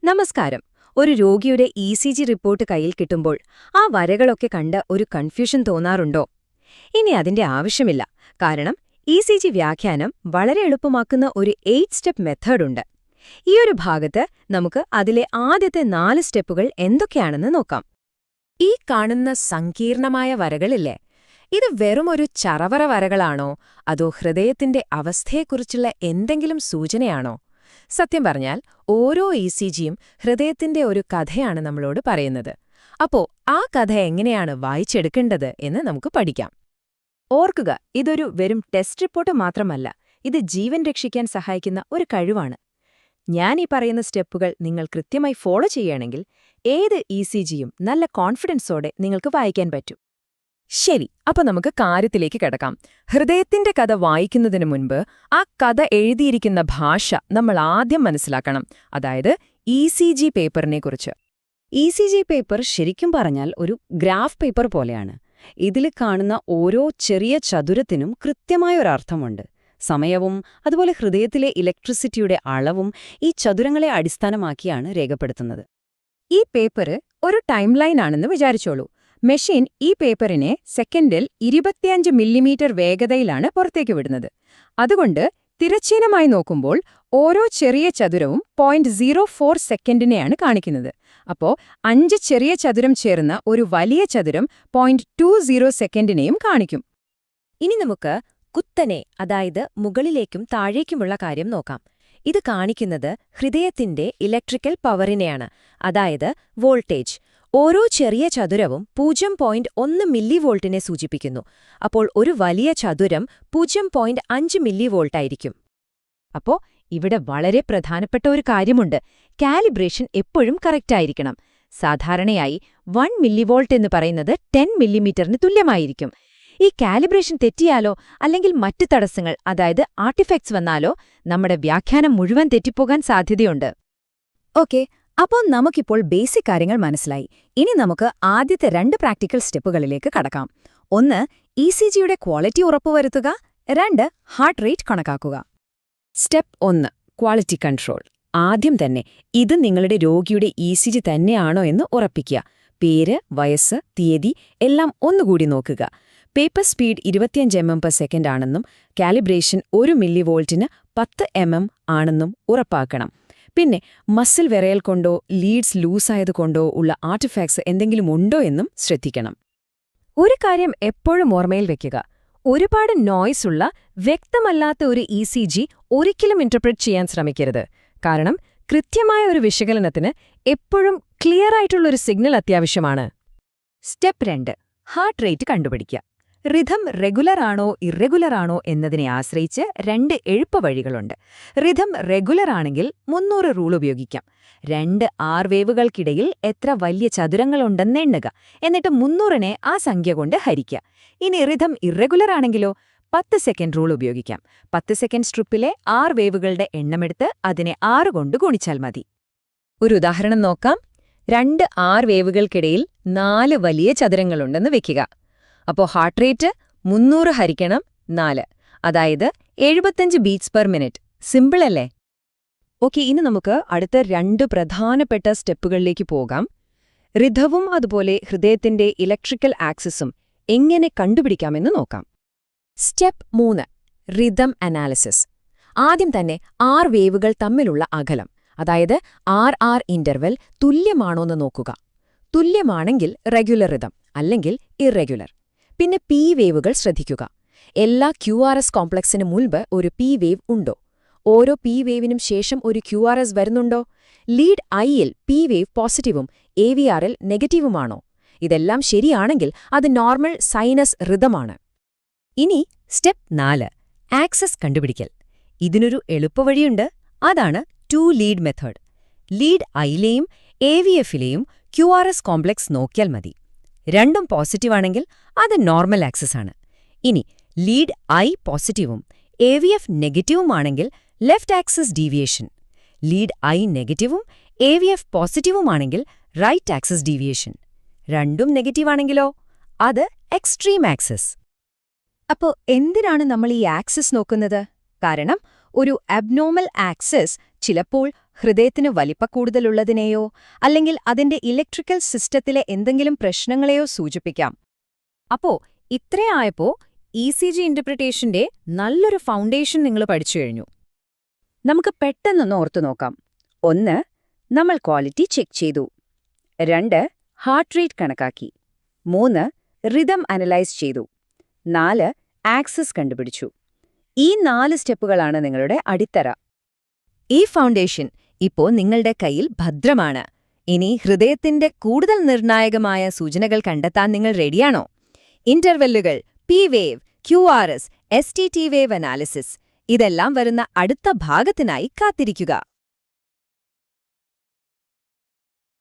നമസ്കാരം. ഒരു രോഗിയുടെ ഇ.സി.ജി. റിപ്പോർട്ട് കയ്യിൽ കിട്ടുമ്പോൾ ആ വരകളൊക്കെ കണ്ട് ഒരു കൺഫ്യൂഷൻ തോന്നാറുണ്ടോ? ഇനി അതിന്റെ ആവശ്യമില്ല. കാരണം ഇ.സി.ജി. വ്യാഖ്യാനം വളരെ എളുപ്പമാക്കുന്ന ഒരു 8 സ്റ്റെപ്പ് മെത്തേഡുണ്ട്. ഈയൊരു ഭാഗത്ത് നമുക്ക് അതിലെ ആദ്യത്തെ 4 സ്റ്റെപ്പുകൾ എന്തൊക്കെയാണെന്ന് നോക്കാം. ഈ കാണുന്ന സങ്കീർണമായ വരകളില്ലേ, ഇത് വെറുമൊരു ചറവറ വരകളാണോ അതോ ഹൃദയത്തിന്റെ അവസ്ഥയെക്കുറിച്ചുള്ള എന്തെങ്കിലും സൂചനയാണോ? സത്യം പറഞ്ഞാൽ ഓരോ ഇ.സി.ജിയും ഹൃദയത്തിന്റെ ഒരു കഥയാണ് നമ്മളോട് പറയുന്നത്. അപ്പോ ആ കഥ എങ്ങനെയാണ് വായിച്ചെടുക്കേണ്ടത് എന്ന് നമുക്ക് പഠിക്കാം. ഓർക്കുക, ഇതൊരു വെറും ടെസ്റ്റ് റിപ്പോർട്ട് മാത്രമല്ല, ഇത് ജീവൻ രക്ഷിക്കാൻ സഹായിക്കുന്ന ഒരു കഴിവാണ്. ഞാൻ ഈ പറയുന്ന സ്റ്റെപ്പുകൾ നിങ്ങൾ കൃത്യമായി ഫോളോ ചെയ്യുകയാണെങ്കിൽ ഏത് ഇ.സി.ജിയും നല്ല കോൺഫിഡൻസോടെ നിങ്ങൾക്ക് വായിക്കാൻ പറ്റും. ശരി, അപ്പൊ നമുക്ക് കാര്യത്തിലേക്ക് കിടക്കാം. ഹൃദയത്തിന്റെ കഥ വായിക്കുന്നതിന് മുൻപ് ആ കഥ എഴുതിയിരിക്കുന്ന ഭാഷ നമ്മൾ ആദ്യം മനസ്സിലാക്കണം. അതായത് ഇ.സി.ജി. പേപ്പറിനെക്കുറിച്ച്. ഇ.സി.ജി. പേപ്പർ ശരിക്കും പറഞ്ഞാൽ ഒരു ഗ്രാഫ് പേപ്പർ പോലെയാണ്. ഇതിൽ കാണുന്ന ഓരോ ചെറിയ ചതുരത്തിനും കൃത്യമായൊരർത്ഥമുണ്ട്. സമയവും അതുപോലെ ഹൃദയത്തിലെ ഇലക്ട്രിസിറ്റിയുടെ അളവും ഈ ചതുരങ്ങളെ അടിസ്ഥാനമാക്കിയാണ് രേഖപ്പെടുത്തുന്നത്. ഈ പേപ്പർ ഒരു ടൈം ലൈൻ ആണെന്ന് വിചാരിച്ചോളൂ. മെഷീൻ ഈ പേപ്പറിനെ സെക്കൻഡിൽ 25 മില്ലിമീറ്റർ വേഗതയിലാണ് പുറത്തേക്ക് വിടുന്നത്. അതുകൊണ്ട് തിരശ്ചീനമായി നോക്കുമ്പോൾ ഓരോ ചെറിയ ചതുരവും 0.04 സെക്കൻഡിനെയാണ് കാണിക്കുന്നത്. അപ്പോ 5 ചെറിയ ചതുരം ചേർന്ന ഒരു വലിയ ചതുരം 0.20 സെക്കൻഡിനെയും കാണിക്കും. ഇനി നമുക്ക് കുത്തനെ, അതായത് മുകളിലേക്കും താഴേക്കുമുള്ള കാര്യം നോക്കാം. ഇത് കാണിക്കുന്നത് ഹൃദയത്തിന്റെ ഇലക്ട്രിക്കൽ പവറിനെയാണ്, അതായത് വോൾട്ടേജ്. ഓരോ ചെറിയ ചതുരവും 0.1 മില്ലിവോൾട്ടിനെ സൂചിപ്പിക്കുന്നു. അപ്പോൾ ഒരു വലിയ ചതുരം 0.5 മില്ലിവോൾട്ടായിരിക്കും. അപ്പോ ഇവിടെ വളരെ പ്രധാനപ്പെട്ട ഒരു കാര്യമുണ്ട്. കാലിബ്രേഷൻ എപ്പോഴും കറക്റ്റായിരിക്കണം. സാധാരണയായി 1 മില്ലിവോൾട്ട് എന്ന് പറയുന്നത് 10 മില്ലിമീറ്ററിന് തുല്യമായിരിക്കും. ഈ കാലിബ്രേഷൻ തെറ്റിയാലോ അല്ലെങ്കിൽ മറ്റ് തടസ്സങ്ങൾ, അതായത് ആർട്ടിഫാക്ട്സ് വന്നാലോ നമ്മുടെ വ്യാഖ്യാനം മുഴുവൻ തെറ്റിപ്പോകാൻ സാധ്യതയുണ്ട്. ഓക്കെ, അപ്പോൾ നമുക്കിപ്പോൾ ബേസിക് കാര്യങ്ങൾ മനസ്സിലായി. ഇനി നമുക്ക് ആദ്യത്തെ 2 പ്രാക്ടിക്കൽ സ്റ്റെപ്പുകളിലേക്ക് കടക്കാം. 1, ഇ.സി.ജിയുടെ ക്വാളിറ്റി ഉറപ്പുവരുത്തുക. 2, ഹാർട്ട് റേറ്റ് കണക്കാക്കുക. Step 1, quality control. ആദ്യം തന്നെ ഇത് നിങ്ങളുടെ രോഗിയുടെ ഇ.സി.ജി തന്നെയാണോ എന്ന് ഉറപ്പിക്കുക. പേര്, വയസ്സ്, തീയതി എല്ലാം ഒന്നുകൂടി നോക്കുക. പേപ്പർ സ്പീഡ് 25 mm/s ആണെന്നും കാലിബ്രേഷൻ 1 മില്ലിവോൾട്ടിന് 10 mm ആണെന്നും ഉറപ്പാക്കണം. പിന്നെ മസിൽ വിറയൽ കൊണ്ടോ ലീഡ്സ് ലൂസായതുകൊണ്ടോ ഉള്ള ആർട്ടിഫാക്ട്സ് എന്തെങ്കിലും ഉണ്ടോ എന്നും ശ്രദ്ധിക്കണം. ഒരു കാര്യം എപ്പോഴും ഓർമ്മയിൽ വെക്കുക, ഒരുപാട് നോയ്സ് ഉള്ള വ്യക്തമല്ലാത്ത ഒരു ഇ.സി.ജി ഒരിക്കലും ഇന്റർപ്രറ്റ് ചെയ്യാൻ ശ്രമിക്കരുത്. കാരണം കൃത്യമായ ഒരു വിശകലനത്തിന് എപ്പോഴും ക്ലിയറായിട്ടുള്ളൊരു സിഗ്നൽ അത്യാവശ്യമാണ്. സ്റ്റെപ്പ് 2, ഹാർട്ട് റേറ്റ് കണ്ടുപിടിക്കുക. റിഥം റെഗുലർ ആണോ ഇറഗുലർ ആണോ എന്നതിനെ ആശ്രയിച്ച് 2 എളുപ്പവഴികളുണ്ട്. റിഥം റെഗുലർ ആണെങ്കിൽ 300 റൂൾ ഉപയോഗിക്കാം. 2 R വേവുകൾക്കിടയിൽ എത്ര വലിയ ചതുരങ്ങളുണ്ടെന്ന് എണ്ണുക, എന്നിട്ട് 300നെ ആ സംഖ്യ കൊണ്ട് ഹരിക്കുക. ഇനി റിഥം ഇറഗുലർ ആണെങ്കിലോ 10 സെക്കൻഡ് റൂൾ ഉപയോഗിക്കാം. 10 സെക്കൻഡ് സ്ട്രിപ്പിലെ R വേവുകളുടെ എണ്ണമെടുത്ത് അതിനെ 6 കൊണ്ട് ഗുണിച്ചാൽ മതി. ഒരു ഉദാഹരണം നോക്കാം. 2 R വേവുകൾക്കിടയിൽ 4 വലിയ ചതുരങ്ങളുണ്ടെന്ന് വെക്കുക. അപ്പോൾ ഹാർട്ട് റേറ്റ് 300 ഹരിക്കണം 4, അതായത് 75 ബീറ്റ്സ് പെർ മിനിറ്റ്. സിമ്പിൾ അല്ലേ? ഓക്കെ, ഇനി നമുക്ക് അടുത്ത 2 പ്രധാനപ്പെട്ട സ്റ്റെപ്പുകളിലേക്ക് പോകാം. റിഥവും അതുപോലെ ഹൃദയത്തിന്റെ ഇലക്ട്രിക്കൽ ആക്സിസും എങ്ങനെ കണ്ടുപിടിക്കാമെന്ന് നോക്കാം. Step 3, rhythm analysis. ആദ്യം തന്നെ R വേവുകൾ തമ്മിലുള്ള അകലം, അതായത് RR ഇന്റർവെൽ തുല്യമാണോന്ന് നോക്കുക. തുല്യമാണെങ്കിൽ റെഗുലർ റിഥം, അല്ലെങ്കിൽ ഇറഗുലർ. പിന്നെ P വേവുകൾ ശ്രദ്ധിക്കുക. എല്ലാ QRS കോംപ്ലക്സിന് മുൻപ് ഒരു P വേവ് ഉണ്ടോ? ഓരോ P വേവിനും ശേഷം ഒരു QRS വരുന്നുണ്ടോ? ലീഡ് ഐയിൽ P വേവ് പോസിറ്റീവും AVRൽ നെഗറ്റീവുമാണോ? ഇതെല്ലാം ശരിയാണെങ്കിൽ അത് നോർമൽ സൈനസ് റിഥമാണ്. ഇനി സ്റ്റെപ്പ് 4, ആക്സസ് കണ്ടുപിടിക്കൽ. ഇതിനൊരു എളുപ്പവഴിയുണ്ട്. അതാണ് 2 ലീഡ് മെത്തേഡ്. ലീഡ് ഐയിലെയും AVFലെയും QRS കോംപ്ലക്സ് നോക്കിയാൽ മതി. രണ്ടും പോസിറ്റീവാണെങ്കിൽ അത് നോർമൽ ആക്സസ് ആണ്. ഇനി ലീഡ് ഐ പോസിറ്റീവും AVF നെഗറ്റീവുമാണെങ്കിൽ left axis deviation. Lead I നെഗറ്റീവും AVF പോസിറ്റീവുമാണെങ്കിൽ റൈറ്റ് ആക്സിസ് ഡീവിയേഷൻ. രണ്ടും നെഗറ്റീവാണെങ്കിലോ അത് എക്സ്ട്രീം ആക്സിസ്. അപ്പോൾ എന്തിനാണ് നമ്മൾ ഈ ആക്സിസ് നോക്കുന്നത്? കാരണം ഒരു അബ്നോർമൽ ആക്സിസ് ചിലപ്പോൾ ഹൃദയത്തിന് വലിപ്പക്കൂടുതലുള്ളതിനെയോ അല്ലെങ്കിൽ അതിന്റെ ഇലക്ട്രിക്കൽ സിസ്റ്റത്തിലെ എന്തെങ്കിലും പ്രശ്നങ്ങളെയോ സൂചിപ്പിക്കാം. അപ്പോ ഇത്രയായപ്പോ ECG ഇന്റർപ്രിട്ടേഷന്റെ നല്ലൊരു ഫൗണ്ടേഷൻ നിങ്ങൾ പഠിച്ചു കഴിഞ്ഞു. നമുക്ക് പെട്ടെന്നൊന്ന് ഓർത്തു നോക്കാം. 1. നമ്മൾ ക്വാളിറ്റി ചെക്ക് ചെയ്തു. 2. ഹാർട്ട് റേറ്റ് കണക്കാക്കി. 3. റിതം അനലൈസ് ചെയ്തു. 4. ആക്സസ് കണ്ടുപിടിച്ചു. ഈ 4 സ്റ്റെപ്പുകളാണ് നിങ്ങളുടെ അടിത്തറ. ഈ ഫൗണ്ടേഷൻ ഇപ്പോ നിങ്ങളുടെ കയ്യിൽ ഭദ്രമാണ്. ഇനി ഹൃദയത്തിന്റെ കൂടുതൽ നിർണായകമായ സൂചനകൾ കണ്ടെത്താൻ നിങ്ങൾ റെഡിയാണോ? ഇന്റർവെല്ലുകൾ, P-വേവ്, QRS, STT വേവ് അനാലിസിസ് ഇതെല്ലാം വരുന്ന അടുത്ത ഭാഗത്തിനായി കാത്തിരിക്കുക.